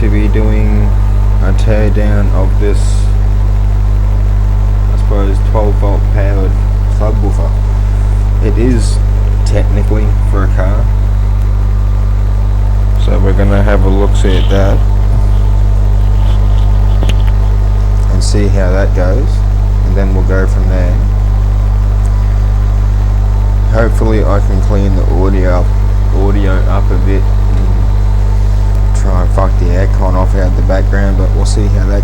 to be doing a tear down of this, I suppose, 12 volt powered subwoofer. It is technically for a car, so we're going to have a look see at that and see how that goes, and then we'll go from there. Hopefully I can clean the audio up a bit and try and fuck the aircon off out the background, but we'll see how that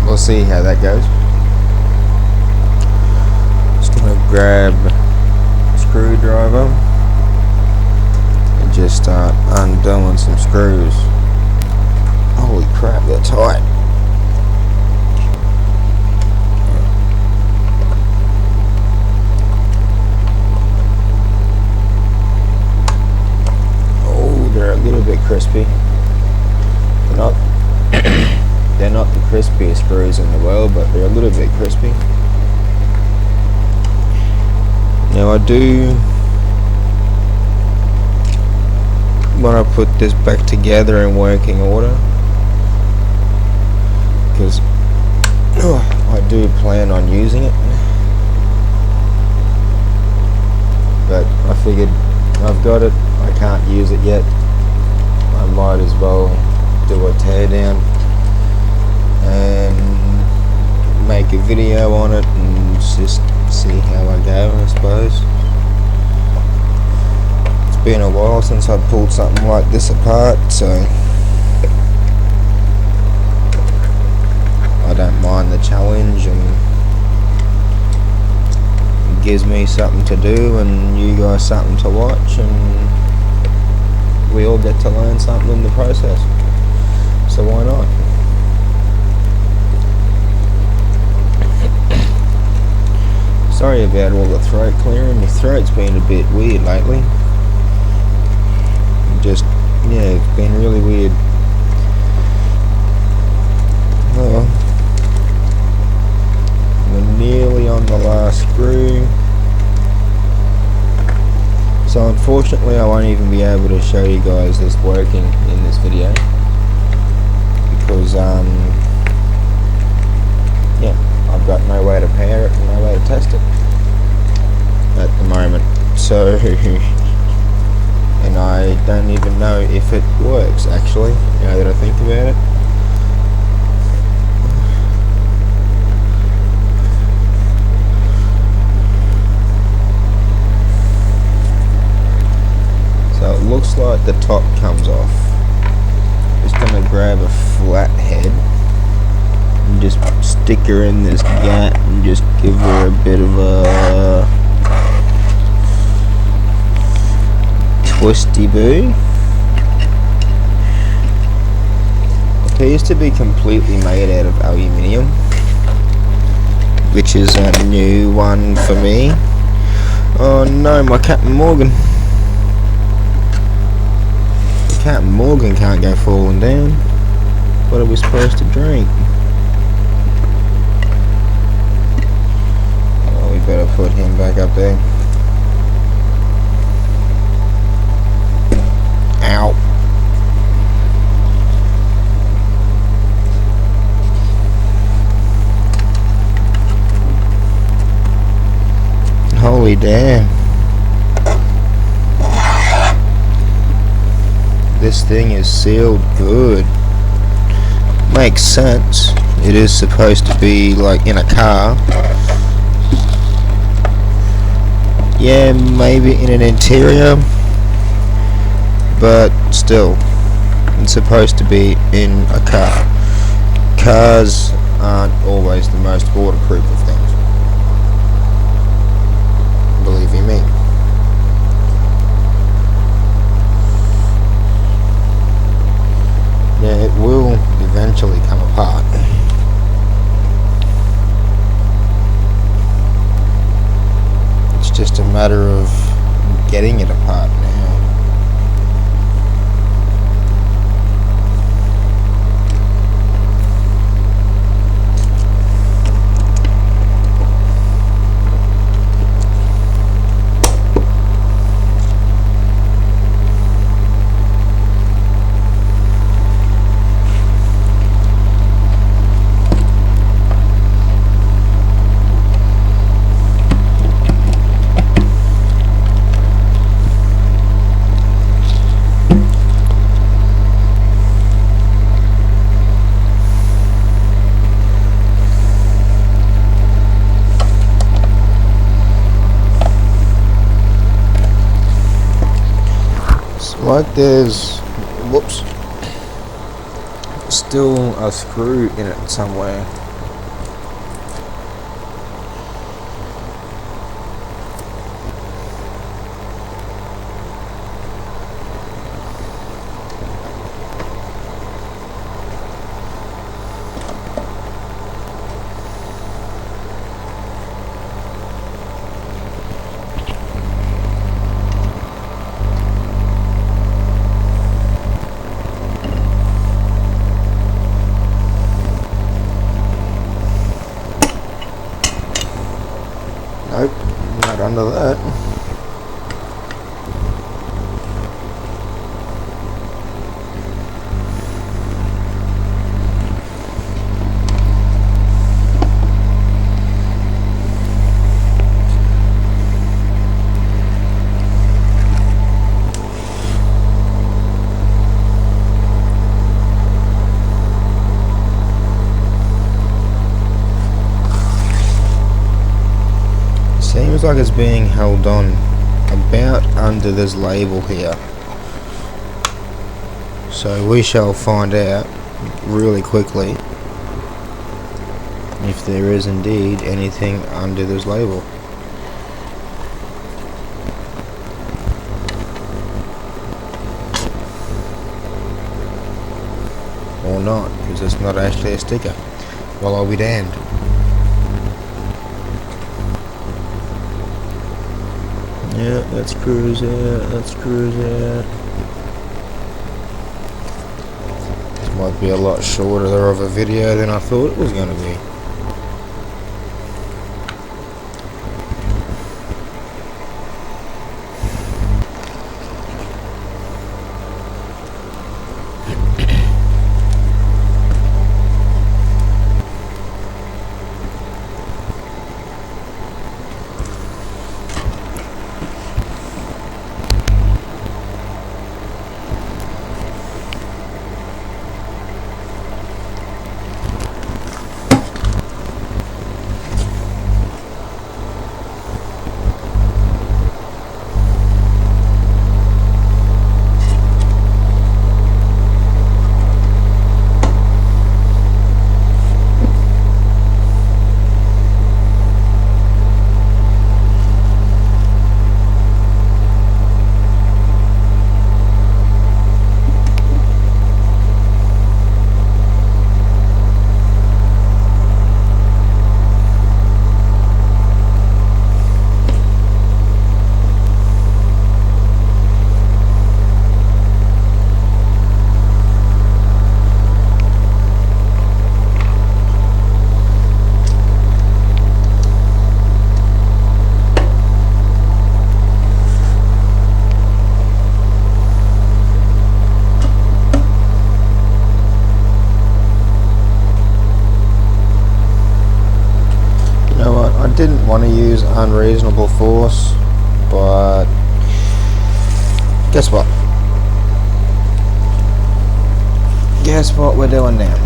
we'll see how that goes. Just gonna grab a screwdriver and just start undoing some screws. Holy crap, they're tight. They're a little bit crispy. They're not the crispiest screws in the world, but they're a little bit crispy. Now I do want to put this back together in working order, because I do plan on using it, but I figured I've got it, I can't use it yet, I might as well do a tear down and make a video on it and just see how I go, I suppose. It's been a while since I pulled something like this apart, so I don't mind the challenge, and it gives me something to do and you guys something to watch, and we all get to learn something in the process, so why not? Sorry about all the throat clearing. My throat's been a bit weird lately. Just, yeah, it's been really weird. Oh, we're nearly on the last screw. So unfortunately I won't even be able to show you guys this working in this video, because yeah, I've got no way to pair it and no way to test it at the moment, so and I don't even know if it works actually, now that I think about it. So it looks like the top comes off. Just gonna grab a flat head and just stick her in this gap and just give her a bit of a twisty boo. Appears to be completely made out of aluminium, which is a new one for me. Oh no, my Captain Morgan. Captain Morgan can't go falling down. What are we supposed to drink? Oh, we better put him back up there. Ow. Holy damn. This thing is sealed good. Makes sense. It is supposed to be like in a car. Yeah, maybe in an interior, but still, it's supposed to be in a car. Cars aren't always the most waterproof of things, believe you me. Yeah, it will eventually come apart. It's just a matter of getting it apart now. like there's, whoops, still a screw in it somewhere. Nope, not under that. Seems like it's being held on about under this label here, so we shall find out really quickly if there is indeed anything under this label. Or not, because it's not actually a sticker. Well, I'll be damned. Yeah, let's cruise out, let's cruise out. This might be a lot shorter of a video than I thought it was going to be. Didn't want to use unreasonable force, but guess what? Guess what we're doing now?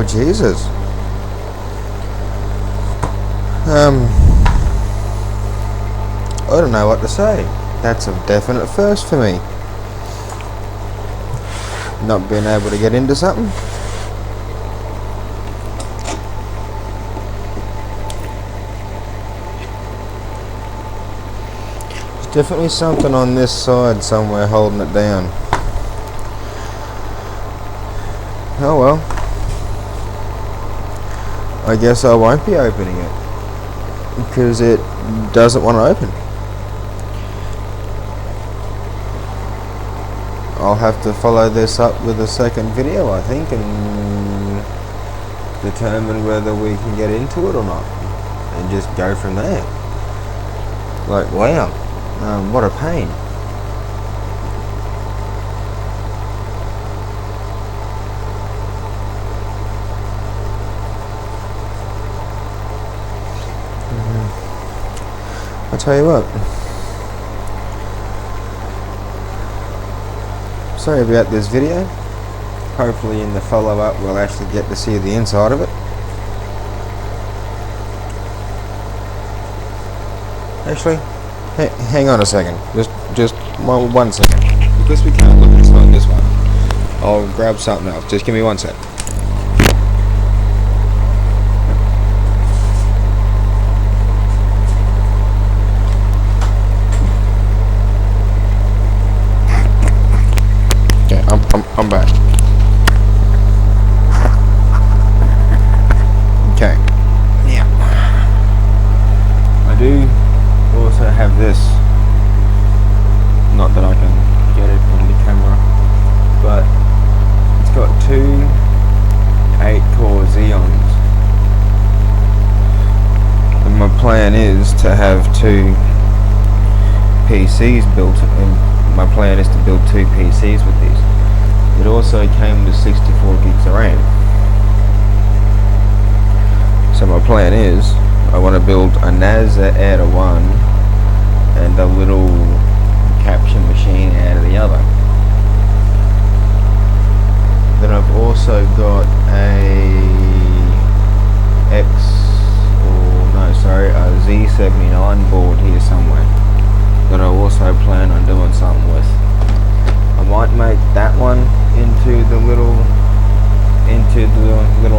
Jesus. I don't know what to say. That's a definite first for me. Not being able to get into something. There's definitely something on this side somewhere holding it down. Oh well. I guess I won't be opening it because it doesn't want to open. I'll have to follow this up with a second video, I think, and determine whether we can get into it or not, and just go from there. Like, wow, what a pain. I'll tell you what. Sorry about this video. Hopefully in the follow-up we'll actually get to see the inside of it. Actually, hang on a second. Just 1 second. Because we can't look inside this one, I'll grab something else. Just give me 1 sec. I'm back. Okay. Yeah. I do also have this. Not that I can get it on the camera, but it's got two 8-core Xeons. And my plan is to have two PCs built, and my plan is to build two PCs with these. It also came with 64 gigs of RAM. So my plan is, I want to build a NASA out of one and a little capture machine out of the other. Then I've also got a a Z79 board here somewhere that I also plan on doing something with. I might make that one into the little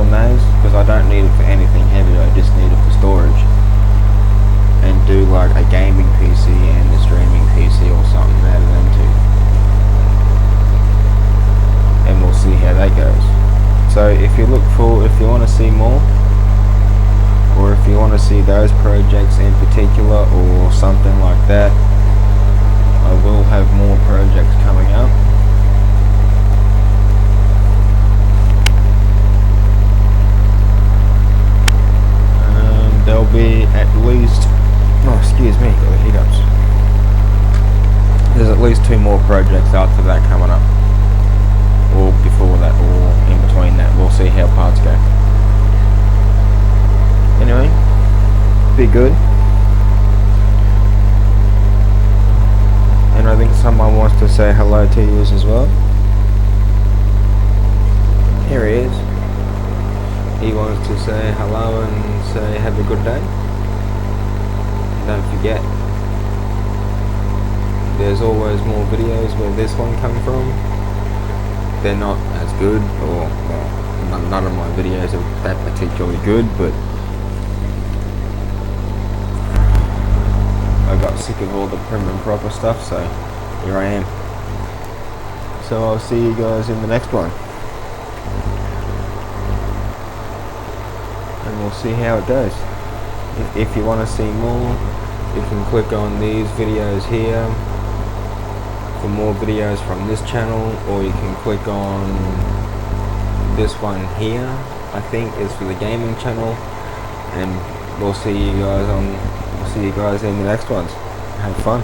NAS, because I don't need it for anything heavy, I just need it for storage, and do like a gaming PC and a streaming PC or something out of them two, and we'll see how that goes. So if you want to see more, or if you want to see those projects in particular or something like that, I will have more projects coming up. There'll be at least, excuse me, got the hiccups. There's at least 2 more projects after that coming up, or before that, or in between that. We'll see how parts go. Anyway, be good. And I think someone wants to say hello to you as well. Here he is. He wants to say hello and say have a good day. And don't forget, there's always more videos where this one come from. They're not as good, or well, none of my videos are that particularly good, but I got sick of all the prim and proper stuff, so here I am. So I'll see you guys in the next one. And we'll see how it goes. If you want to see more, you can click on these videos here for more videos from this channel, or you can click on this one here, I think is for the gaming channel, and we'll see you guys in the next ones. Have fun.